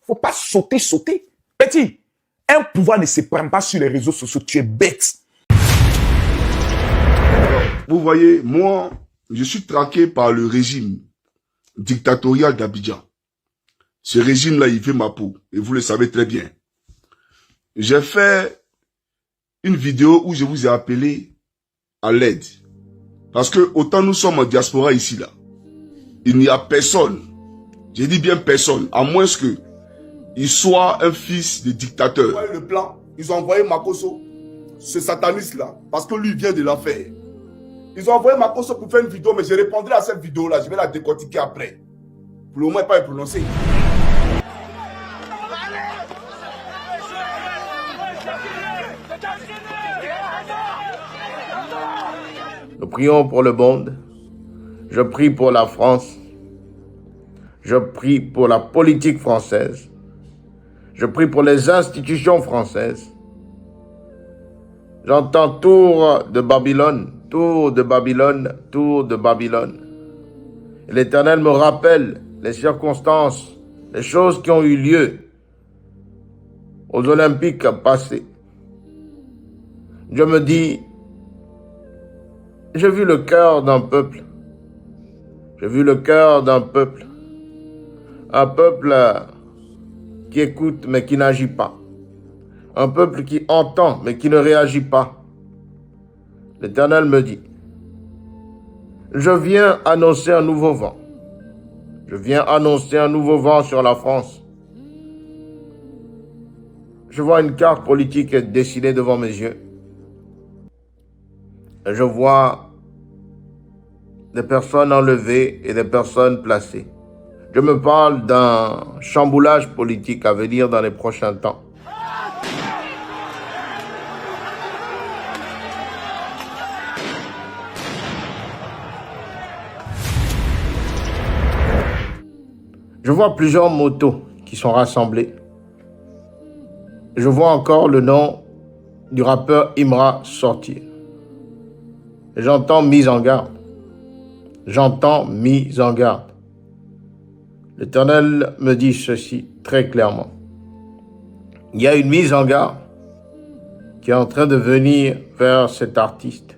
Faut pas sauter. Petit, un pouvoir ne se prend pas sur les réseaux sociaux. Tu es bête. Vous voyez, moi, je suis traqué par le régime dictatorial d'Abidjan. Ce régime-là, il fait ma peau. Et vous le savez très bien. J'ai fait une vidéo où je vous ai appelé à l'aide. Parce que autant nous sommes en diaspora ici, là, il n'y a personne, je dis bien personne, à moins que il soit un fils de dictateur. Vous voyez le plan, ils ont envoyé Makosso, ce sataniste-là, parce que lui vient de la faire. Ils ont envoyé Makosso pour faire une vidéo, mais je répondrai à cette vidéo-là, je vais la décortiquer après. Pour le moment, il n'est pas prononcé. Nous prions pour le monde. Je prie pour la France. Je prie pour la politique française. Je prie pour les institutions françaises. J'entends tour de Babylone, tour de Babylone, tour de Babylone. Et l'Éternel me rappelle les circonstances, les choses qui ont eu lieu aux Olympiques passés. Je me dis, j'ai vu le cœur d'un peuple. J'ai vu le cœur d'un peuple. Un peuple qui écoute mais qui n'agit pas. Un peuple qui entend mais qui ne réagit pas. L'Éternel me dit, je viens annoncer un nouveau vent. Je viens annoncer un nouveau vent sur la France. Je vois une carte politique dessinée devant mes yeux. Je vois des personnes enlevées et des personnes placées. Je me parle d'un chamboulage politique à venir dans les prochains temps. Je vois plusieurs motos qui sont rassemblées. Je vois encore le nom du rappeur Imra sortir. J'entends mise en garde. J'entends mise en garde. L'Éternel me dit ceci très clairement. Il y a une mise en garde qui est en train de venir vers cet artiste.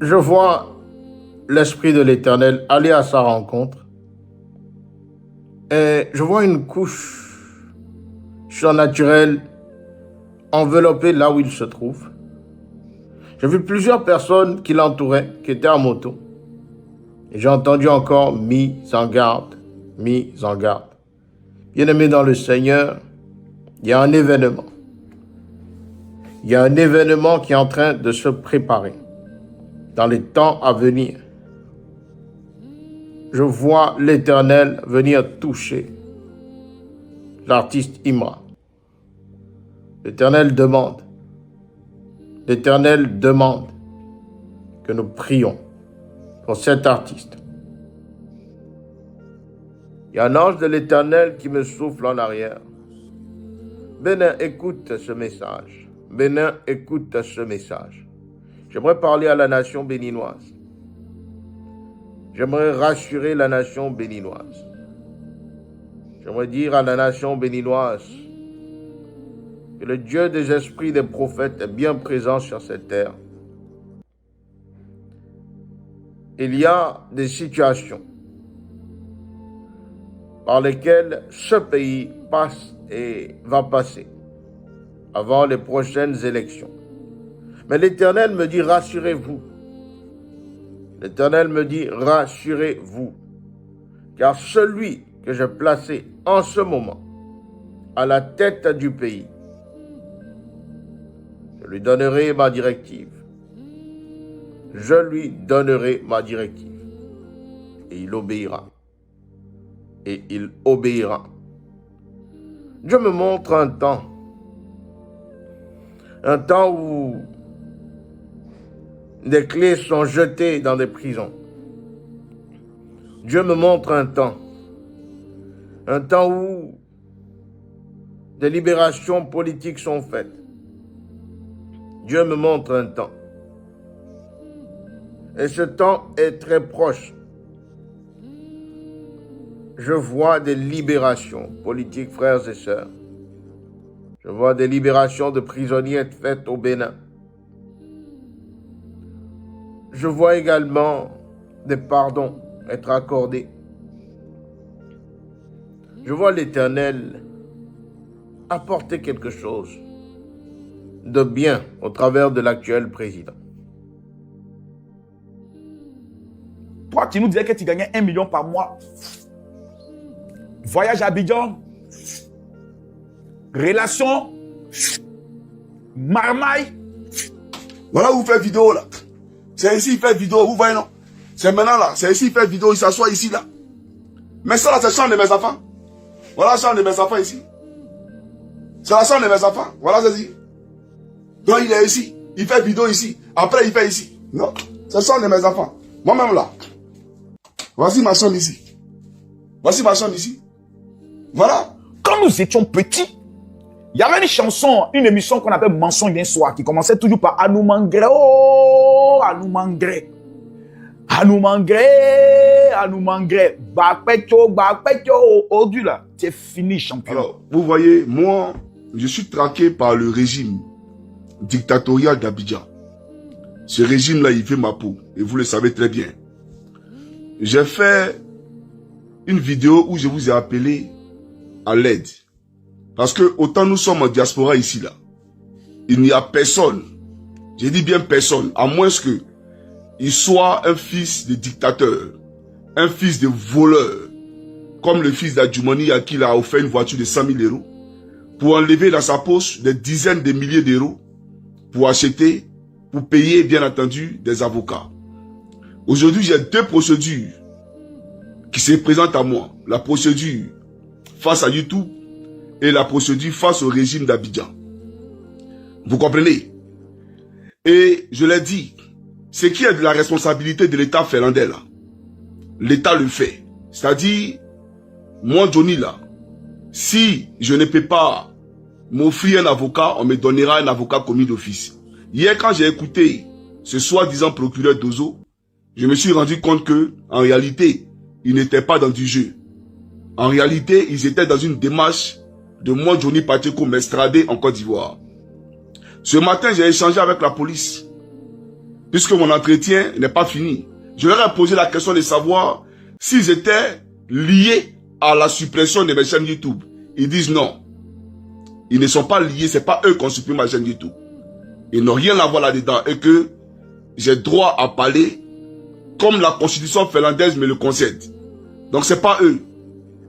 Je vois l'Esprit de l'Éternel aller à sa rencontre et je vois une couche surnaturelle enveloppée là où il se trouve. J'ai vu plusieurs personnes qui l'entouraient, qui étaient en moto. Et j'ai entendu encore mise en garde, mise en garde. Bien-aimé dans le Seigneur, il y a un événement. Il y a un événement qui est en train de se préparer dans les temps à venir. Je vois l'Éternel venir toucher l'artiste Imra. L'Éternel demande que nous prions pour cet artiste. Il y a un ange de l'Éternel qui me souffle en arrière. Bénin, écoute ce message. Bénin, écoute ce message. J'aimerais parler à la nation béninoise. J'aimerais rassurer la nation béninoise. J'aimerais dire à la nation béninoise que le Dieu des esprits des prophètes est bien présent sur cette terre. Il y a des situations par lesquelles ce pays passe et va passer avant les prochaines élections. Mais l'Éternel me dit, rassurez-vous. L'Éternel me dit, rassurez-vous. Car celui que j'ai placé en ce moment à la tête du pays, je lui donnerai ma directive. Je lui donnerai ma directive. Et il obéira. Et il obéira. Dieu me montre un temps où des clés sont jetées dans des prisons. Dieu me montre un temps où des libérations politiques sont faites. Dieu me montre un temps. Et ce temps est très proche. je vois des libérations politiques, frères et sœurs. Je vois des libérations de prisonniers être faites au Bénin. Je vois également des pardons être accordés. Je vois l'Éternel apporter quelque chose de bien au travers de l'actuel président. Toi, tu nous disais que tu gagnais 1 million par mois. Voyage à Abidjan. Relation. Marmaille. Voilà où vous faites vidéo là. C'est ici il fait vidéo, vous voyez non? C'est maintenant là, c'est ici il fait vidéo, il s'assoit ici là. Mais ça là, c'est la chambre de mes enfants. Voilà la chambre de mes enfants ici. C'est la chambre de mes enfants. Voilà c'est ici. Donc il est ici, il fait vidéo ici. Après il fait ici. Non, c'est la chambre de mes enfants. Moi-même là. Voici ma chambre ici. Voici ma chambre ici. Voilà. Quand nous étions petits, il y avait une chanson, une émission qu'on appelle Mensonge d'un soir, qui commençait toujours par Anoumangre. Oh, Anoumangre. Anoumangre, Anoumangre. Bakpecho, Odu là. C'est fini, champion. Alors, vous voyez, moi, je suis traqué par le régime dictatorial d'Abidjan. Ce régime-là, il fait ma peau. Et vous le savez très bien. J'ai fait une vidéo où je vous ai appelé à l'aide. Parce que autant nous sommes en diaspora ici, là, il n'y a personne, je dis bien personne, à moins que il soit un fils de dictateur, un fils de voleur, comme le fils d'Adjoumani à qui il a offert une voiture de 100 000 euros, pour enlever dans sa poche des dizaines de milliers d'euros, pour acheter, pour payer bien entendu des avocats. Aujourd'hui, j'ai deux procédures qui se présentent à moi. La procédure face à YouTube et la procédure face au régime d'Abidjan. Vous comprenez? Et je l'ai dit, ce qui est de la responsabilité de l'État finlandais là, l'État le fait. C'est-à-dire, moi Johnny là, si je ne peux pas m'offrir un avocat, on me donnera un avocat commis d'office. Hier quand j'ai écouté ce soi-disant procureur Dozo, je me suis rendu compte que, en réalité, ils n'étaient pas dans du jeu. En réalité, ils étaient dans une démarche de moi, Johnny Pacheco, m'estrader en Côte d'Ivoire. Ce matin, j'ai échangé avec la police. Puisque mon entretien n'est pas fini. Je leur ai posé la question de savoir s'ils étaient liés à la suppression de mes chaînes YouTube. Ils disent non. Ils ne sont pas liés, c'est pas eux qui ont supprimé ma chaîne YouTube. Ils n'ont rien à voir là-dedans et que j'ai droit à parler comme la constitution finlandaise me le concède. Donc c'est pas eux.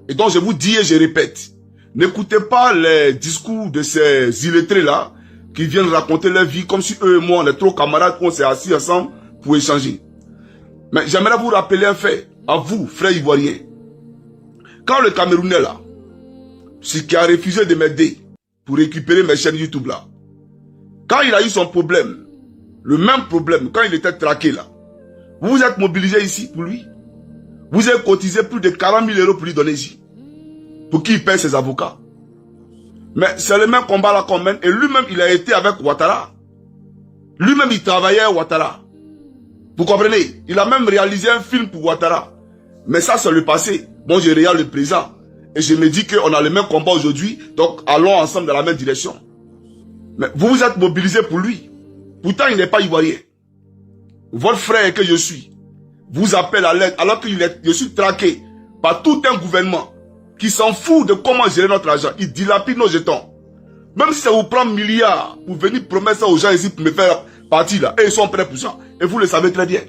Et donc je vous dis et je répète, n'écoutez pas les discours de ces illettrés-là qui viennent raconter leur vie comme si eux et moi on est trop camarades, qu'on s'est assis ensemble pour échanger. Mais j'aimerais vous rappeler un fait, à vous, frères ivoiriens. Quand le Camerounais là, ce qui a refusé de m'aider pour récupérer mes chaînes YouTube là, quand il a eu son problème, le même problème, quand il était traqué là, vous vous êtes mobilisé ici pour lui. Vous avez cotisé plus de 40 000 euros pour lui donner ici. Pour qu'il paie ses avocats. Mais c'est le même combat là qu'on mène. Et lui-même, il a été avec Ouattara. Lui-même, il travaillait à Ouattara. Vous comprenez? Il a même réalisé un film pour Ouattara. Mais ça, c'est le passé. Bon, je regarde le présent. Et je me dis qu'on a le même combat aujourd'hui. Donc, allons ensemble dans la même direction. Mais vous vous êtes mobilisé pour lui. Pourtant, il n'est pas ivoirien. Votre frère que je suis vous appelle à l'aide alors que je suis traqué par tout un gouvernement qui s'en fout de comment gérer notre argent. Il dilapide nos jetons. Même si ça vous prend milliards pour venir promettre ça aux gens ici pour me faire partie là. Et ils sont prêts pour ça. Et vous le savez très bien.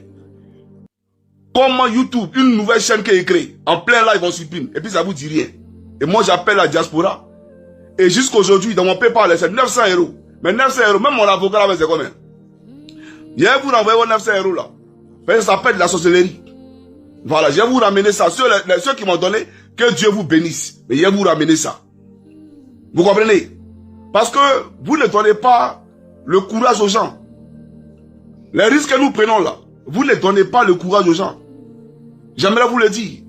Comment YouTube, une nouvelle chaîne qui est créée, en plein live on supprime. Et puis ça vous dit rien. Et moi j'appelle la diaspora. Et jusqu'aujourd'hui, dans mon PayPal, c'est 900 euros. Mais 900 euros, même mon avocat là, c'est combien? Je vais vous renvoyer vos 900 euros là. Ça s'appelle de la sorcellerie. Voilà, je vais vous ramener ça. Ceux qui m'ont donné, que Dieu vous bénisse. Mais je vais vous ramener ça. Vous comprenez? Parce que vous ne donnez pas le courage aux gens. Les risques que nous prenons là, vous ne donnez pas le courage aux gens. J'aimerais vous le dire.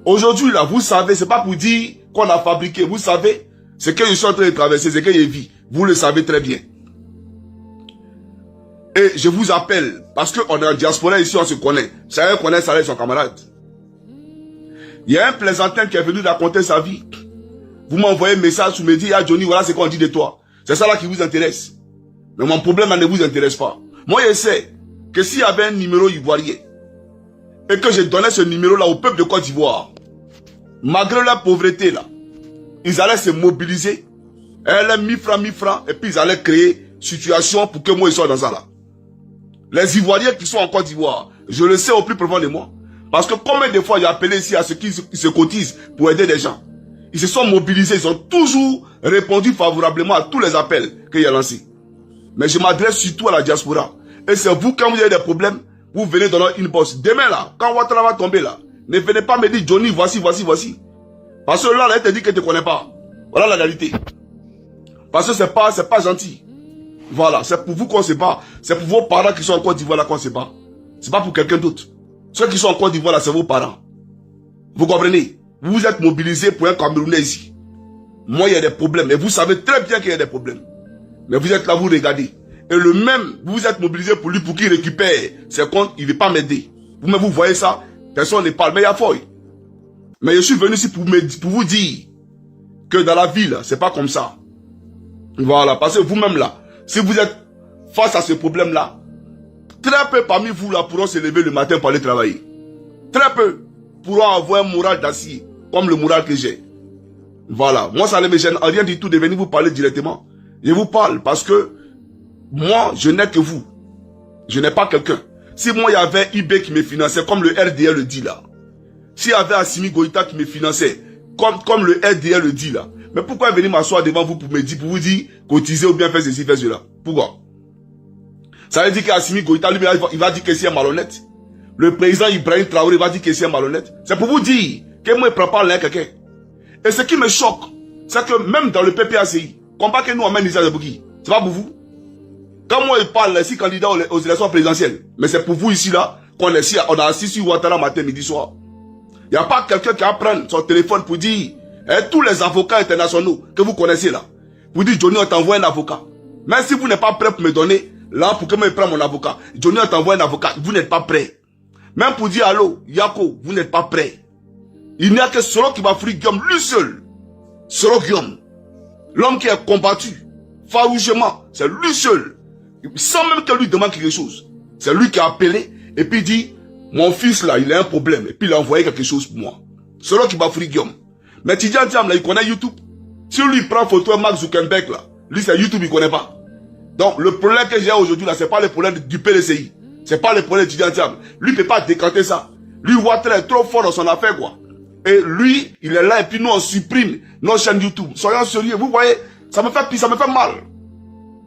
Aujourd'hui là, vous savez, c'est pas pour dire qu'on a fabriqué. Vous savez, ce que je suis en train de traverser, ce que je vis. Vous le savez très bien. Et je vous appelle, parce qu'on est en diaspora ici, on se connaît. Chacun connaît sa son camarade. Il y a un plaisantin qui est venu raconter sa vie. Vous m'envoyez un message, vous me dites, ah Johnny, voilà ce qu'on dit de toi. C'est ça là qui vous intéresse. Mais mon problème là ne vous intéresse pas. Moi, je sais que s'il y avait un numéro ivoirien et que je donnais ce numéro là au peuple de Côte d'Ivoire, malgré la pauvreté là, ils allaient se mobiliser. Elle est 1000 francs, et puis ils allaient créer situation pour que moi, ils soient dans ça là. Les Ivoiriens qui sont en Côte d'Ivoire, je le sais au plus profond de moi. Parce que combien de fois j'ai appelé ici à ceux qui se cotisent pour aider des gens. Ils se sont mobilisés, ils ont toujours répondu favorablement à tous les appels qu'il y a lancés. Mais je m'adresse surtout à la diaspora. Et c'est vous, quand vous avez des problèmes, vous venez dans notre inbox. Demain là, quand Ouattara va tomber là, ne venez pas me dire Johnny, voici. Parce que là, elle te dit qu'elle ne te connaît pas. Voilà la réalité. Parce que c'est pas gentil. Voilà, c'est pour vous qu'on ne sait pas. C'est pour vos parents qui sont en Côte d'Ivoire là qu'on ne sait pas. C'est pas pour quelqu'un d'autre. Ceux qui sont en Côte d'Ivoire là, c'est vos parents. Vous comprenez? Vous vous êtes mobilisés pour un Camerounais ici. Moi, il y a des problèmes. Et vous savez très bien qu'il y a des problèmes. Mais vous êtes là, vous regardez. Et le même, vous vous êtes mobilisés pour lui, pour qu'il récupère ses comptes, il ne veut pas m'aider. Vous-même, vous voyez ça, personne ne parle, mais il y a fouille. Mais je suis venu ici pour vous dire que dans la vie, là, c'est pas comme ça. Voilà, parce que vous-même là, si vous êtes face à ce problème-là, très peu parmi vous là pourront se lever le matin pour aller travailler. Très peu pourront avoir un moral d'acier, comme le moral que j'ai. Voilà, moi ça ne me gêne rien du tout de venir vous parler directement. Je vous parle parce que moi, je n'ai que vous. Je n'ai pas quelqu'un. Si moi, il y avait IB qui me finançait, comme le RDL le dit là. S'il y avait Assimi Goïta qui me finançait, comme le RDL le dit là. Mais pourquoi venir m'asseoir devant vous pour me dire, pour vous dire, cotiser ou bien faire ceci, faire cela? Pourquoi? Ça veut dire qu'Assimi Goïta, lui, il va dire que c'est un malhonnête. Le président Ibrahim Traoré va dire que c'est un malhonnête. C'est pour vous dire que moi, je ne prends pas quelqu'un. Et ce qui me choque, c'est que même dans le PPACI, combat que nous on mène ici à Zebouki, c'est pas pour vous. Quand moi je parle ici candidat aux élections présidentielles, mais c'est pour vous ici là, qu'on est ici, on a assis sur Ouattara matin, midi, soir. Il n'y a pas quelqu'un qui va prendre son téléphone pour dire, tous les avocats internationaux que vous connaissez là, pour dire Johnny on t'envoie un avocat. Même si vous n'êtes pas prêt pour me donner, là pour que moi je prenne mon avocat, Johnny on t'envoie un avocat, vous n'êtes pas prêt. Même pour dire allô, Yako, vous n'êtes pas prêt. Il n'y a que Soro qui va frire Guillaume, lui seul. Soro Guillaume. L'homme qui a combattu farouchement, c'est lui seul. Sans même que lui demande quelque chose. C'est lui qui a appelé et puis dit, mon fils là, il a un problème. Et puis il a envoyé quelque chose pour moi. C'est lui qui va frire Guillaume. Mais Tidiane Thiam là, il connaît YouTube. Si lui prend photo à Mark Zuckerberg là, lui c'est YouTube, il connaît pas. Donc le problème que j'ai aujourd'hui là, c'est pas le problème du PLCI. C'est pas le problème de Tidiane Thiam. Lui peut pas décanter ça. Lui Ouattara est trop fort dans son affaire quoi. Et lui, il est là et puis nous on supprime nos chaînes YouTube. Soyons sérieux, vous voyez, ça me fait mal.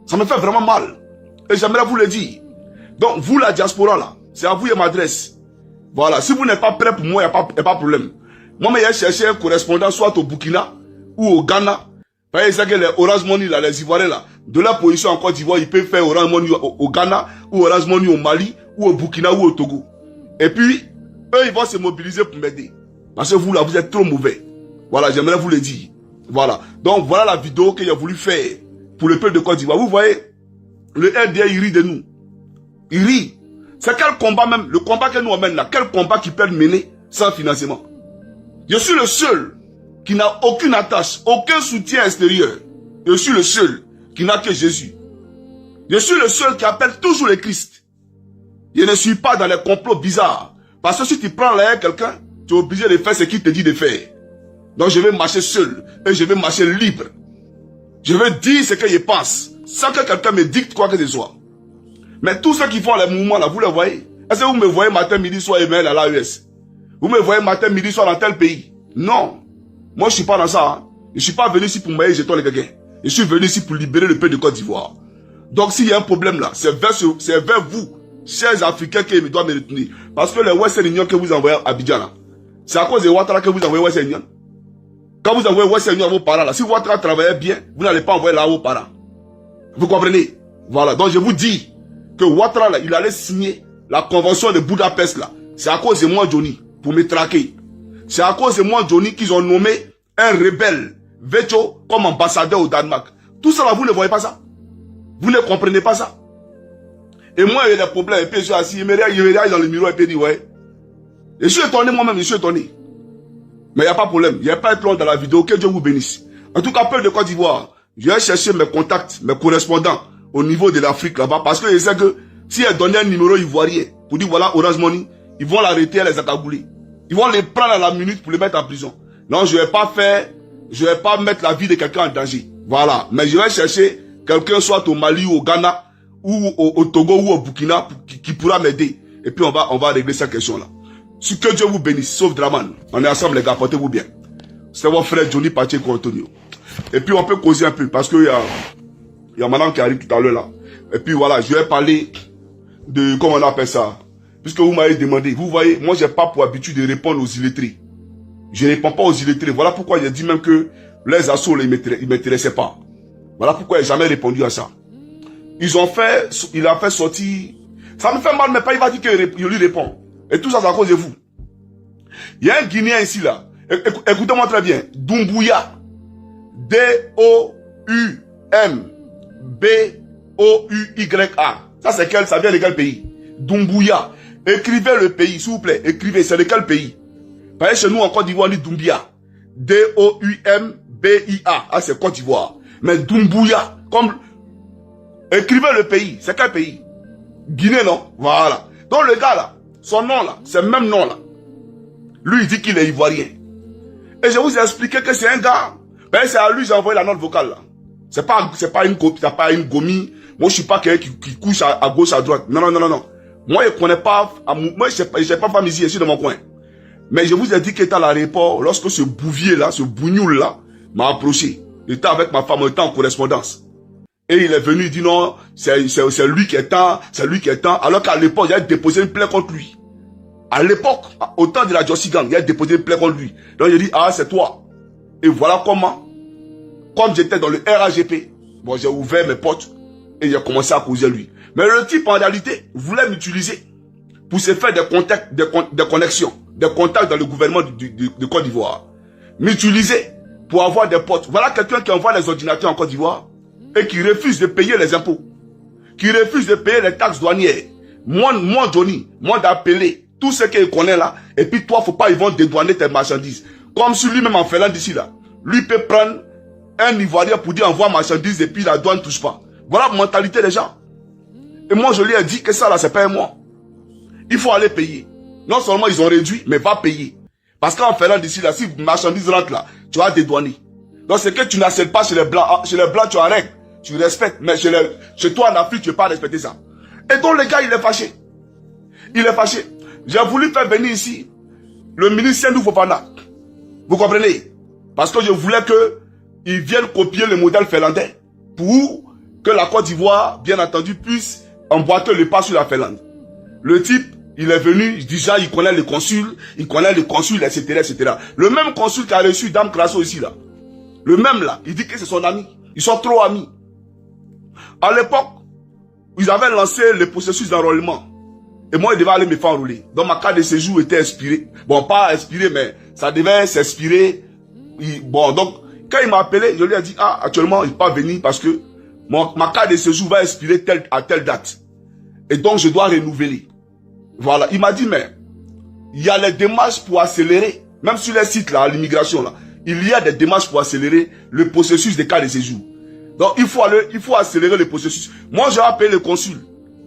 Ça me fait vraiment mal. Et j'aimerais vous le dire. Donc vous la diaspora là, c'est à vous je m'adresse. Voilà, si vous n'êtes pas prêt pour moi, il n'y a pas de problème. Moi, j'ai cherché un correspondant soit au Burkina ou au Ghana. Par exemple, les Orange Money là, les Ivoiriens là, de la position en Côte d'Ivoire, ils peuvent faire Orange Money au Ghana ou Orange Money au Mali ou au Burkina ou au Togo. Et puis, eux, ils vont se mobiliser pour m'aider. Parce que vous là, vous êtes trop mauvais. Voilà, j'aimerais vous le dire. Voilà. Donc, voilà la vidéo que j'ai voulu faire pour le peuple de Côte d'Ivoire. Vous voyez, le RDA, il rit de nous. Il rit. C'est quel combat même, le combat que nous on mène là, quel combat qui peut mener sans financement? Je suis le seul qui n'a aucune attache, aucun soutien extérieur. Je suis le seul qui n'a que Jésus. Je suis le seul qui appelle toujours le Christ. Je ne suis pas dans les complots bizarres. Parce que si tu prends là quelqu'un, tu es obligé de faire ce qu'il te dit de faire. Donc je vais marcher seul et je vais marcher libre. Je vais dire ce que je pense, sans que quelqu'un me dicte quoi que ce soit. Mais tous ceux qui font les mouvements là, vous les voyez? Est-ce que vous me voyez matin, midi, soir et mail à l'AES? Vous me voyez matin, midi, soir dans tel pays? Non. Moi je suis pas dans ça. Hein. Je suis pas venu ici pour m'aider jeton les quelqu'un. Je suis venu ici pour libérer le peuple de Côte d'Ivoire. Donc s'il y a un problème là, c'est vers vous, chers Africains, qui doivent me retenir. Parce que les Western Union que vous envoyez à Abidjan là, c'est à cause de Ouattara que vous envoyez Western Union. Quand vous envoyez Western Union à vos parents là, si Ouattara travaillait bien, vous n'allez pas envoyer là à vos parents. Vous comprenez? Voilà, donc je vous dis que Ouattara là, il allait signer la convention de Budapest là. C'est à cause de moi Johnny, pour me traquer. C'est à cause de moi Johnny qu'ils ont nommé un rebelle, Vecho, comme ambassadeur au Danemark. Tout ça là, vous ne voyez pas ça? Vous ne comprenez pas ça? Et moi, il y a des problèmes, et puis je suis assis, il me regarde dans le miroir et puis il dit, ouais. Et je suis étonné moi-même, je suis étonné. Mais il n'y a pas de problème. Il n'y a pas de long dans la vidéo. Que Dieu vous bénisse. En tout cas, peuple de Côte d'Ivoire, je vais chercher mes contacts, mes correspondants au niveau de l'Afrique là-bas. Parce que je sais que si elle donnait un numéro ivoirien pour dire voilà Orange Money, ils vont l'arrêter et les accabouler. Ils vont les prendre à la minute pour les mettre en prison. Non, je vais pas mettre la vie de quelqu'un en danger. Voilà. Mais je vais chercher quelqu'un soit au Mali ou au Ghana ou au Togo ou au Burkina qui pourra m'aider. Et puis on va régler cette question-là. Que Dieu vous bénisse, sauf Draman. On est ensemble les gars, portez-vous bien. C'est votre frère Johnny Pacheco Antonio. Et puis on peut causer un peu parce que il y a madame qui arrive tout à l'heure là. Et puis voilà, je vais parler de, comment on appelle ça. Puisque vous m'avez demandé, vous voyez, moi j'ai pas pour habitude de répondre aux illettrés. Je réponds pas aux illettrés. Voilà pourquoi j'ai dit même que les assauts, ils m'intéressaient pas. Voilà pourquoi j'ai jamais répondu à ça. Il a fait sortir. Ça me fait mal, mais pas il va dire que je lui réponds. Et tout ça, c'est à cause de vous. Il y a un Guinéen ici, là. Écoutez-moi très bien. Doumbouya. D-O-U-M-B-O-U-Y-A. Ça, c'est quel? Ça vient de quel pays? Doumbouya. Écrivez le pays, s'il vous plaît. Écrivez, c'est de quel pays? Parce que chez nous, en Côte d'Ivoire, on dit Doumbia. D-O-U-M-B-I-A. Ah, c'est Côte d'Ivoire. Mais Doumbouya, comme... Écrivez le pays. C'est quel pays? Guinée, non? Voilà. Donc, le gars, là, son nom, là, c'est le même nom, là. Lui, il dit qu'il est ivoirien. Et je vous ai expliqué que c'est un gars. Ben, c'est à lui, j'ai envoyé la note vocale, là. C'est pas une gomie. Moi, je suis pas quelqu'un qui couche à gauche, à droite. Non. Moi, je connais pas, moi, j'ai pas femme ici, dans mon coin. Mais je vous ai dit qu'il était à l'aéroport, lorsque ce bouvier là, ce bougnoul là, m'a approché. Il était avec ma femme, on était en correspondance. Et il est venu, il dit non, c'est lui qui est temps, alors qu'à l'époque, il a déposé une plainte contre lui. À l'époque, au temps de la Jossi Gang, il a déposé une plainte contre lui. Donc il dit, ah, c'est toi. Et voilà comment, comme j'étais dans le RAGP, bon, j'ai ouvert mes portes et j'ai commencé à causer lui. Mais le type, en réalité, voulait m'utiliser pour se faire des contacts, des connexions, des contacts dans le gouvernement de Côte d'Ivoire. M'utiliser pour avoir des potes. Voilà quelqu'un qui envoie les ordinateurs en Côte d'Ivoire et qui refuse de payer les impôts, qui refuse de payer les taxes douanières. Moi Johnny, moi d'appeler tout ce qu'il connaît là, et puis toi, faut pas, ils vont dédouaner tes marchandises. Comme si lui-même en faisant d'ici là, lui peut prendre un Ivoirien pour dire envoie marchandises et puis la douane ne touche pas. Voilà la mentalité des gens. Et moi, je lui ai dit que ça là, c'est pas moi. Il faut aller payer. Non seulement ils ont réduit, mais va payer. Parce qu'en faisant d'ici là, si marchandises rentrent là, tu vas dédouaner. Donc c'est que tu n'acceptes pas chez les blancs. Chez les blancs, tu as règle. Tu respectes. Mais chez toi en Afrique, tu ne veux pas respecter ça. Et donc le gars, il est fâché. Il est fâché. J'ai voulu faire venir ici le ministre Sendou Fofana. Vous comprenez? Parce que je voulais qu'il vienne copier le modèle finlandais pour que la Côte d'Ivoire, bien entendu, puisse emboîter le pas sur la Finlande. Le type, il est venu, déjà, il connaît le consul, etc., etc. Le même consul qui a reçu Dame Crasso ici, là. Le même, là, il dit que c'est son ami. Ils sont trop amis. À l'époque, ils avaient lancé le processus d'enrôlement. Et moi, je devais aller me faire enrôler. Donc, ma carte de séjour était expirée. Bon, pas expirée, mais ça devait s'expirer. Bon, donc, quand il m'a appelé, je lui ai dit, ah, actuellement, il ne peut pas venir parce que ma carte de séjour va expirer à telle date. Et donc, je dois renouveler. Voilà. Il m'a dit, mais, il y a les démarches pour accélérer, même sur les sites, là, à l'immigration, là, il y a des démarches pour accélérer le processus des cartes de séjour. Donc, il faut accélérer le processus. Moi, j'ai appelé le consul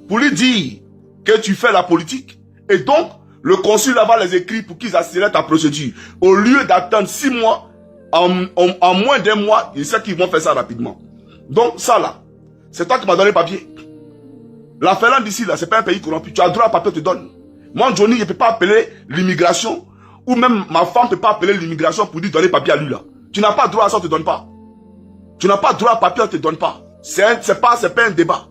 pour lui dire que tu fais la politique. Et donc, le consul là-bas les écrit pour qu'ils accélèrent ta procédure. Au lieu d'attendre 6 mois, en moins d'1 mois, ils savent qu'ils vont faire ça rapidement. Donc, ça là, c'est toi qui m'as donné le papier. La Finlande d'ici là, c'est pas un pays corrompu. Tu as droit à papier, te donne. Moi, Johnny, je ne peux pas appeler l'immigration, ou même ma femme ne peut pas appeler l'immigration pour lui donner papier à lui là. Tu n'as pas droit à ça, on ne te donne pas. Tu n'as pas droit à papier, on ne te donne pas. C'est pas un débat.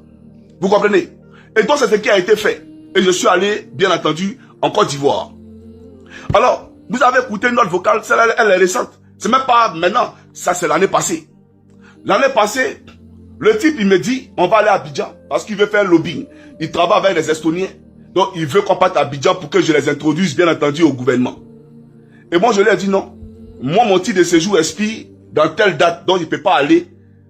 Vous comprenez? Et donc, c'est ce qui a été fait. Et je suis allé, bien entendu, en Côte d'Ivoire. Alors, vous avez écouté une note vocale, celle-là, elle est récente. C'est même pas maintenant, ça c'est l'année passée. L'année passée, le type, il me dit, on va aller à Abidjan, parce qu'il veut faire un lobbying. Il travaille avec les Estoniens. Donc, il veut qu'on parte à Abidjan pour que je les introduise, bien entendu, au gouvernement. Et moi, je lui ai dit non. Moi, mon titre de séjour expire dans telle date, donc il ne peut pas aller.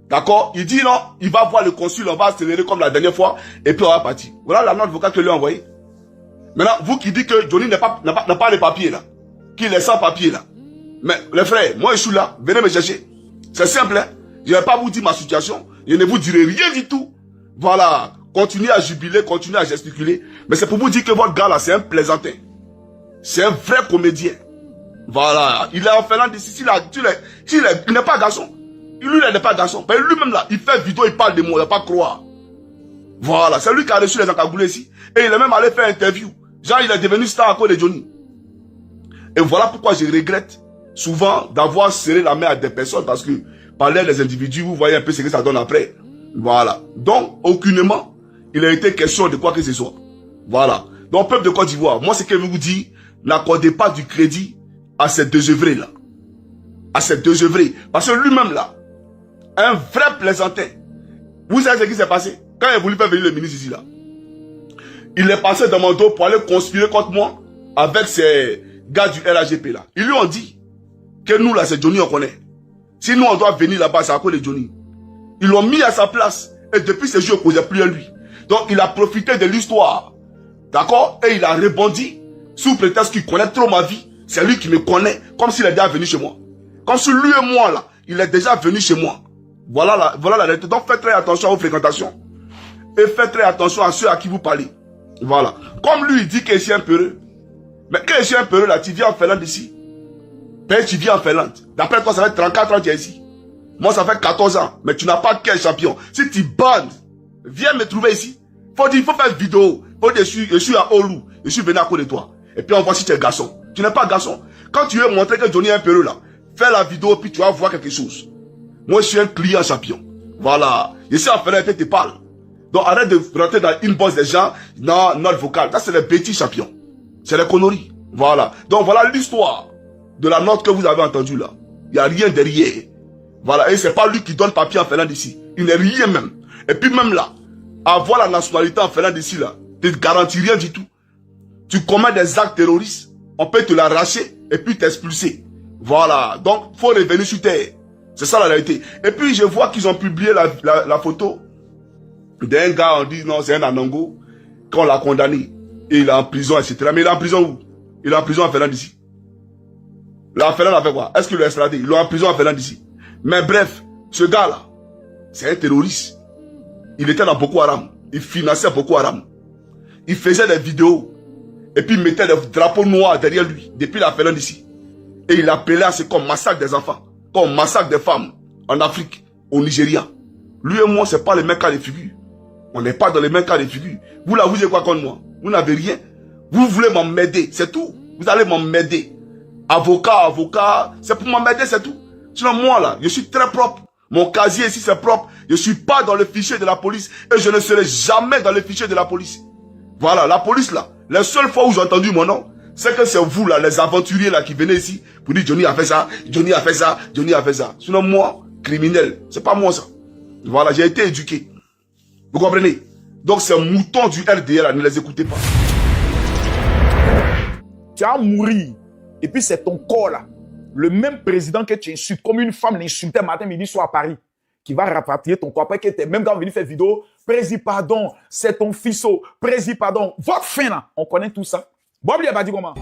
D'accord? Il dit non, il va voir le consul, on va accélérer comme la dernière fois, et puis on va partir. Voilà la note vocale que je lui ai envoyée. Maintenant, vous qui dites que Johnny n'a pas les papiers là, qu'il est sans papier là. Mais les frères, moi je suis là, venez me chercher. C'est simple, hein. Je ne vais pas vous dire ma situation, je ne vous dirai rien du tout. Voilà, continuez à jubiler, continuez à gesticuler. Mais c'est pour vous dire que votre gars là, c'est un plaisantin. C'est un vrai comédien. Voilà, il est en Finlande ici, il n'est pas garçon. Lui, il n'est pas garçon. Mais lui-même là, il fait vidéo, il parle de moi, il ne va pas croire. Voilà, c'est lui qui a reçu les encagoulés ici. Et il est même allé faire interview. Genre, il est devenu star à cause de Johnny. Et voilà pourquoi je regrette souvent d'avoir serré la main à des personnes, parce que parler des individus, vous voyez un peu ce que ça donne après. Voilà. Donc, aucunement, il a été question de quoi que ce soit. Voilà. Donc, peuple de Côte d'Ivoire, moi, ce que je vous dis, n'accordez pas du crédit à ces deux œuvrés là. À ces deux œuvrés. Parce que lui-même là, un vrai plaisantin. Vous savez ce qui s'est passé? Quand il a voulu faire venir le ministre ici là, il est passé dans mon dos pour aller conspirer contre moi avec ces gars du RAGP là. Ils lui ont dit que nous là, c'est Johnny on connaît. Si nous on doit venir là-bas, c'est à cause de Johnny. Ils l'ont mis à sa place. Et depuis ce jour, il ne causait plus à lui. Donc il a profité de l'histoire. D'accord? Et il a rebondi sous prétexte qu'il connaît trop ma vie. C'est lui qui me connaît, comme s'il est déjà venu chez moi. Comme si lui et moi là, il est déjà venu chez moi. Voilà la réalité. Donc faites très attention à vos fréquentations. Et faites très attention à ceux à qui vous parlez. Voilà. Comme lui, il dit que je suis un peureux. Mais quand je suis un peureux là, tu viens en Finlande ici. Ben, tu viens en Finlande. D'après toi, ça fait 34 ans que tu es ici. Moi, ça fait 14 ans. Mais tu n'as pas quel champion. Si tu bandes, viens me trouver ici. Il faut faire une vidéo. Je suis à Olu. Je suis venu à cause de toi. Et puis on voit si tu es garçon. Tu n'es pas garçon. Quand tu veux montrer que Johnny est un peureux là, fais la vidéo puis tu vas voir quelque chose. Moi, je suis un client champion. Voilà. Je suis en Finlande et tu parles. Donc arrête de rentrer dans l'inbox des gens. Non, note vocale. Ça, c'est les petits champions. C'est les conneries. Voilà. Donc voilà l'histoire de la note que vous avez entendue là. Il n'y a rien derrière. Voilà. Et c'est pas lui qui donne papier en Finlande ici. Il n'est rien même. Et puis même là, avoir la nationalité en Finlande ici là, ne te garantit rien du tout. Tu commets des actes terroristes, on peut te l'arracher et puis t'expulser. Voilà. Donc, faut revenir sur terre. C'est ça la réalité. Et puis, je vois qu'ils ont publié la photo d'un gars, on dit non, c'est un Anango, qu'on l'a condamné. Et il est en prison, etc. Mais il est en prison où? Il est en prison en Finlande ici. La Finlande a fait quoi? Est-ce qu'il l'a extradé? Il est en prison en Finlande ici. Mais bref, ce gars-là, c'est un terroriste. Il était dans Boko Haram. Il finançait Boko Haram. Il faisait des vidéos. Et puis il mettait des drapeaux noirs derrière lui, depuis la Finlande ici. Et il appelait à ce qu'on massacre des enfants, qu'on massacre des femmes en Afrique, au Nigeria. Lui et moi, c'est pas les mêmes cas de figure. On n'est pas dans les mêmes cas de figure. Vous là, vous avez quoi contre moi? Vous n'avez rien. Vous voulez m'emmerder, c'est tout. Vous allez m'emmerder. Avocat, c'est pour m'emmerder, c'est tout. Sinon moi là, je suis très propre. Mon casier ici, c'est propre. Je suis pas dans le fichier de la police. Et je ne serai jamais dans le fichier de la police. Voilà, la police là. La seule fois où j'ai entendu mon nom, c'est que c'est vous là, les aventuriers là qui venez ici pour dire Johnny a fait ça, Johnny a fait ça, Johnny a fait ça. Sinon moi, criminel, c'est pas moi ça. Voilà, j'ai été éduqué. Vous comprenez? Donc ces moutons du RDR là, ne les écoutez pas. Tu vas mourir. Et puis c'est ton corps là. Le même président que tu insultes, comme une femme l'insultait matin, midi, soir à Paris, qui va rapatrier ton corps. Après que tu es même quand venu faire vidéo, Président, pardon, c'est ton fils. Président, pardon. Votre fin là, on connaît tout ça. Bon, il a pas dit comment.